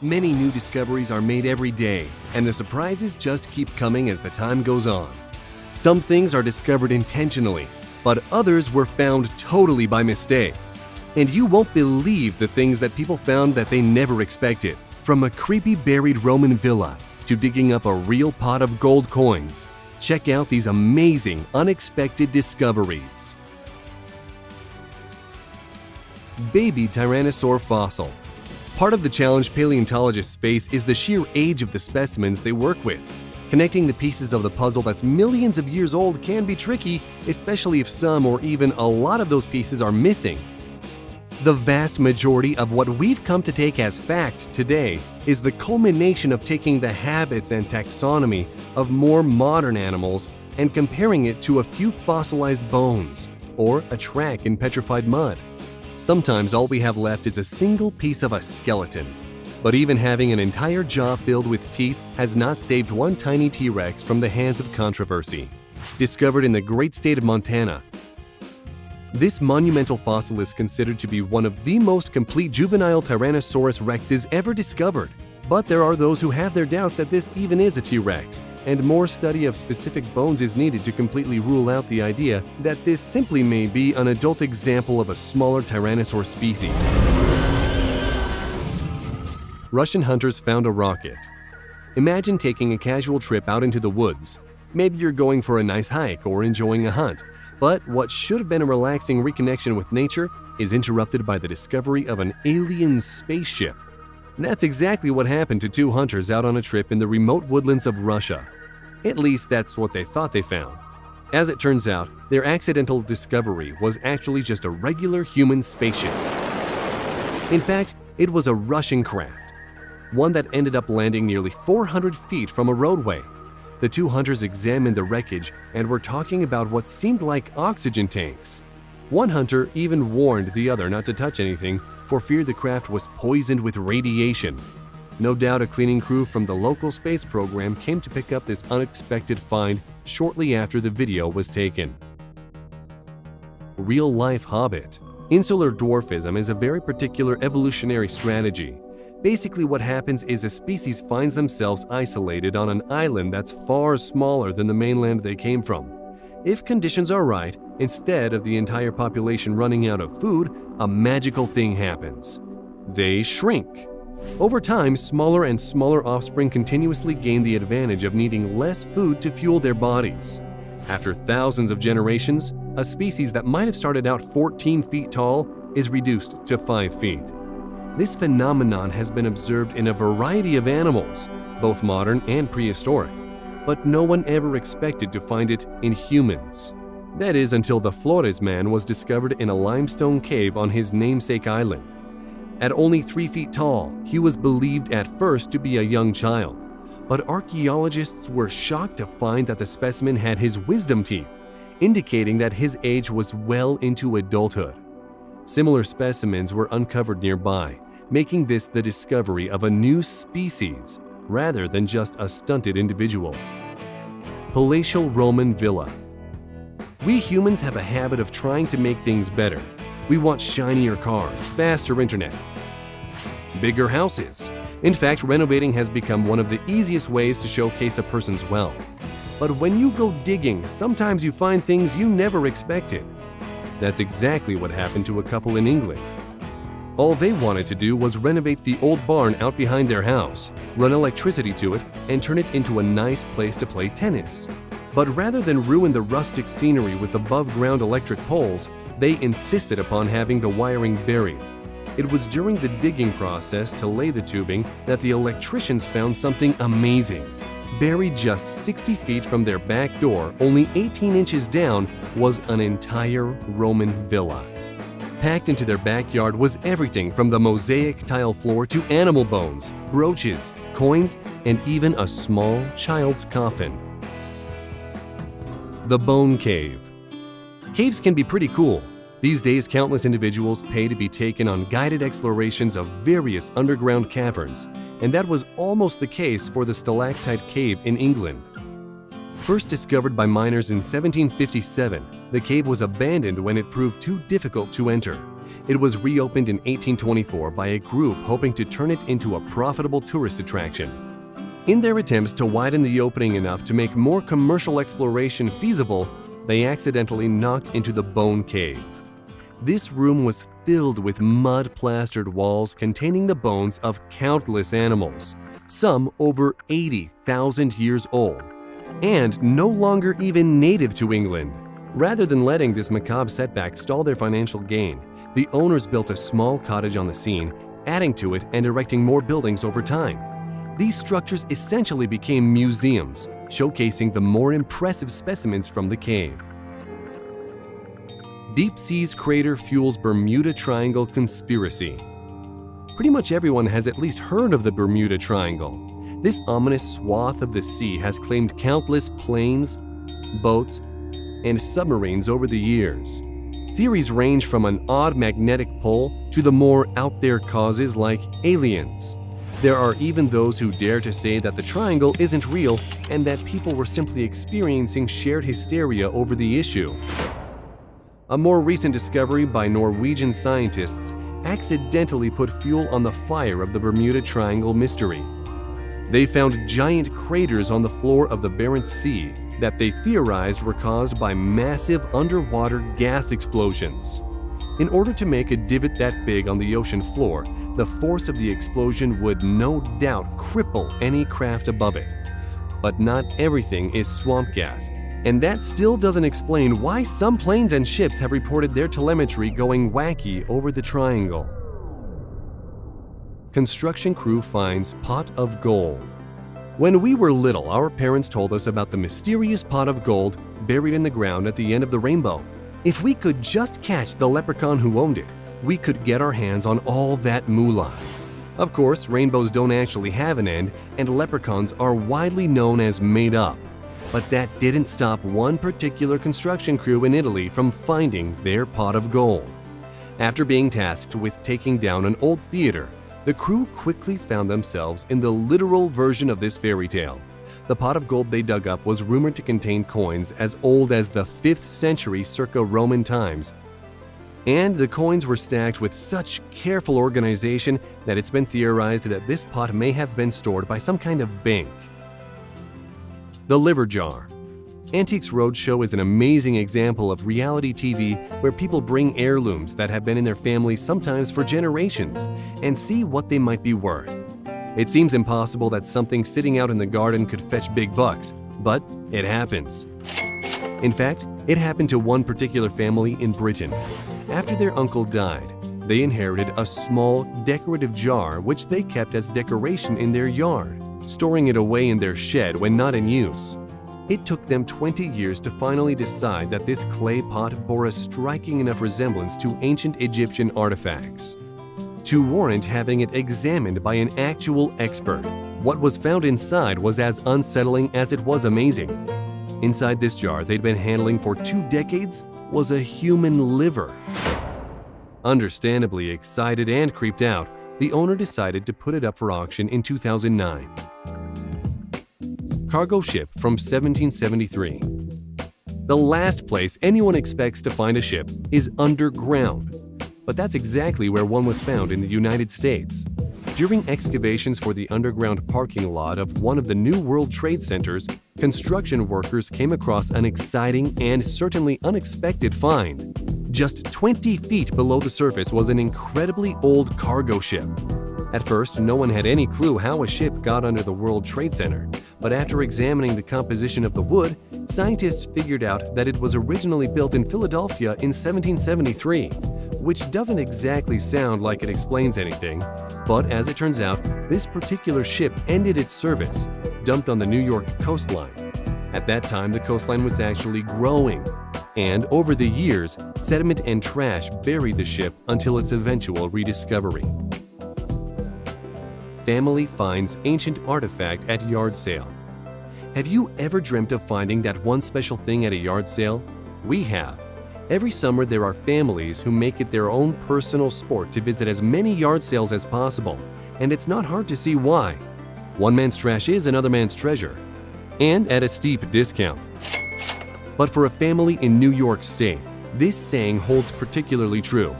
Many new discoveries are made every day, and the surprises just keep coming as the time goes on. Some things are discovered intentionally, but others were found totally by mistake. And you won't believe the things that people found that they never expected. From a creepy buried Roman villa to digging up a real pot of gold coins. Check out these amazing, unexpected discoveries. Baby Tyrannosaur fossil. Part of the challenge paleontologists face is the sheer age of the specimens they work with. Connecting the pieces of the puzzle that's millions of years old can be tricky, especially if some or even a lot of those pieces are missing. The vast majority of what we've come to take as fact today is the culmination of taking the habits and taxonomy of more modern animals and comparing it to a few fossilized bones or a track in petrified mud. Sometimes all we have left is a single piece of a skeleton. But even having an entire jaw filled with teeth has not saved one tiny T-Rex from the hands of controversy. Discovered in the great state of Montana, this monumental fossil is considered to be one of the most complete juvenile Tyrannosaurus rexes ever discovered. But there are those who have their doubts that this even is a T-Rex, and more study of specific bones is needed to completely rule out the idea that this simply may be an adult example of a smaller Tyrannosaur species. Russian hunters found a rocket. Imagine taking a casual trip out into the woods. Maybe you're going for a nice hike or enjoying a hunt, but what should have been a relaxing reconnection with nature is interrupted by the discovery of an alien spaceship. That's exactly what happened to two hunters out on a trip in the remote woodlands of Russia. At least that's what they thought they found. As it turns out, their accidental discovery was actually just a regular human spaceship. In fact, it was a Russian craft, one that ended up landing nearly 400 feet from a roadway. The two hunters examined the wreckage and were talking about what seemed like oxygen tanks. One hunter even warned the other not to touch anything for fear the craft was poisoned with radiation. No doubt a cleaning crew from the local space program came to pick up this unexpected find shortly after the video was taken. Real-life hobbit. Insular dwarfism is a very particular evolutionary strategy. Basically, what happens is a species finds themselves isolated on an island that's far smaller than the mainland they came from. If conditions are right, instead of the entire population running out of food, a magical thing happens. They shrink. Over time, smaller and smaller offspring continuously gain the advantage of needing less food to fuel their bodies. After thousands of generations, a species that might have started out 14 feet tall is reduced to 5 feet. This phenomenon has been observed in a variety of animals, both modern and prehistoric, but no one ever expected to find it in humans. That is until the Flores man was discovered in a limestone cave on his namesake island. At only 3 feet tall, he was believed at first to be a young child, but archaeologists were shocked to find that the specimen had his wisdom teeth, indicating that his age was well into adulthood. Similar specimens were uncovered nearby, making this the discovery of a new species rather than just a stunted individual. Palatial Roman villa. We humans have a habit of trying to make things better. We want shinier cars, faster internet, bigger houses. In fact, renovating has become one of the easiest ways to showcase a person's wealth. But when you go digging, sometimes you find things you never expected. That's exactly what happened to a couple in England. All they wanted to do was renovate the old barn out behind their house, run electricity to it, and turn it into a nice place to play tennis. But rather than ruin the rustic scenery with above-ground electric poles, they insisted upon having the wiring buried. It was during the digging process to lay the tubing that the electricians found something amazing. Buried just 60 feet from their back door, only 18 inches down, was an entire Roman villa. Packed into their backyard was everything from the mosaic tile floor to animal bones, brooches, coins, and even a small child's coffin. The Bone Cave. Caves can be pretty cool. These days, countless individuals pay to be taken on guided explorations of various underground caverns, and that was almost the case for the Stalactite Cave in England. First discovered by miners in 1757, the cave was abandoned when it proved too difficult to enter. It was reopened in 1824 by a group hoping to turn it into a profitable tourist attraction. In their attempts to widen the opening enough to make more commercial exploration feasible, they accidentally knocked into the Bone Cave. This room was filled with mud-plastered walls containing the bones of countless animals, some over 80,000 years old, and no longer even native to England. Rather than letting this macabre setback stall their financial gain, the owners built a small cottage on the scene, adding to it and erecting more buildings over time. These structures essentially became museums, showcasing the more impressive specimens from the cave. Deep Sea's crater fuels Bermuda Triangle conspiracy. Pretty much everyone has at least heard of the Bermuda Triangle. This ominous swath of the sea has claimed countless planes, boats, and submarines over the years. Theories range from an odd magnetic pull to the more out-there causes like aliens. There are even those who dare to say that the triangle isn't real and that people were simply experiencing shared hysteria over the issue. A more recent discovery by Norwegian scientists accidentally put fuel on the fire of the Bermuda Triangle mystery. They found giant craters on the floor of the Barents Sea that they theorized were caused by massive underwater gas explosions. In order to make a divot that big on the ocean floor, the force of the explosion would no doubt cripple any craft above it. But not everything is swamp gas, and that still doesn't explain why some planes and ships have reported their telemetry going wacky over the triangle. Construction crew finds pot of gold. When we were little, our parents told us about the mysterious pot of gold buried in the ground at the end of the rainbow. If we could just catch the leprechaun who owned it, we could get our hands on all that moolah. Of course, rainbows don't actually have an end, and leprechauns are widely known as made up. But that didn't stop one particular construction crew in Italy from finding their pot of gold. After being tasked with taking down an old theater, the crew quickly found themselves in the literal version of this fairy tale. The pot of gold they dug up was rumored to contain coins as old as the 5th century circa Roman times. And the coins were stacked with such careful organization that it's been theorized that this pot may have been stored by some kind of bank. The Liver Jar. Antiques Roadshow is an amazing example of reality TV where people bring heirlooms that have been in their families sometimes for generations and see what they might be worth. It seems impossible that something sitting out in the garden could fetch big bucks, but it happens. In fact, it happened to one particular family in Britain. After their uncle died, they inherited a small decorative jar which they kept as decoration in their yard, storing it away in their shed when not in use. It took them 20 years to finally decide that this clay pot bore a striking enough resemblance to ancient Egyptian artifacts to warrant having it examined by an actual expert. What was found inside was as unsettling as it was amazing. Inside this jar they'd been handling for 2 decades was a human liver. Understandably excited and creeped out, the owner decided to put it up for auction in 2009. Cargo ship from 1773. The last place anyone expects to find a ship is underground, but that's exactly where one was found in the United States. During excavations for the underground parking lot of one of the New World Trade Centers, construction workers came across an exciting and certainly unexpected find. Just 20 feet below the surface was an incredibly old cargo ship. At first, no one had any clue how a ship got under the World Trade Center, but after examining the composition of the wood, scientists figured out that it was originally built in Philadelphia in 1773, which doesn't exactly sound like it explains anything, but as it turns out, this particular ship ended its service, dumped on the New York coastline. At that time, the coastline was actually growing, and over the years, sediment and trash buried the ship until its eventual rediscovery. Family finds ancient artifact at yard sale. Have you ever dreamt of finding that one special thing at a yard sale? We have. Every summer there are families who make it their own personal sport to visit as many yard sales as possible, and it's not hard to see why. One man's trash is another man's treasure, and at a steep discount. But for a family in New York State, this saying holds particularly true.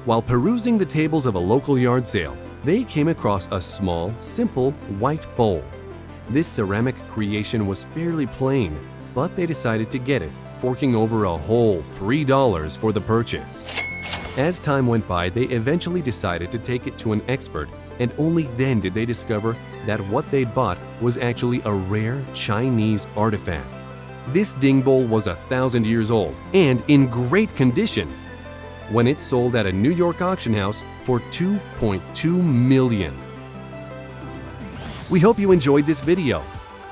While perusing the tables of a local yard sale, they came across a small, simple, white bowl. This ceramic creation was fairly plain, but they decided to get it, forking over a whole $3 for the purchase. As time went by, they eventually decided to take it to an expert, and only then did they discover that what they'd bought was actually a rare Chinese artifact. This ding bowl was 1,000 years old and in great condition when it sold at a New York auction house for $2.2 million. We hope you enjoyed this video.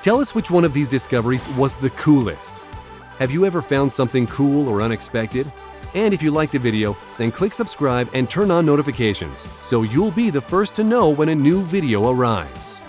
Tell us which one of these discoveries was the coolest. Have you ever found something cool or unexpected? And if you liked the video, then click subscribe and turn on notifications so you'll be the first to know when a new video arrives.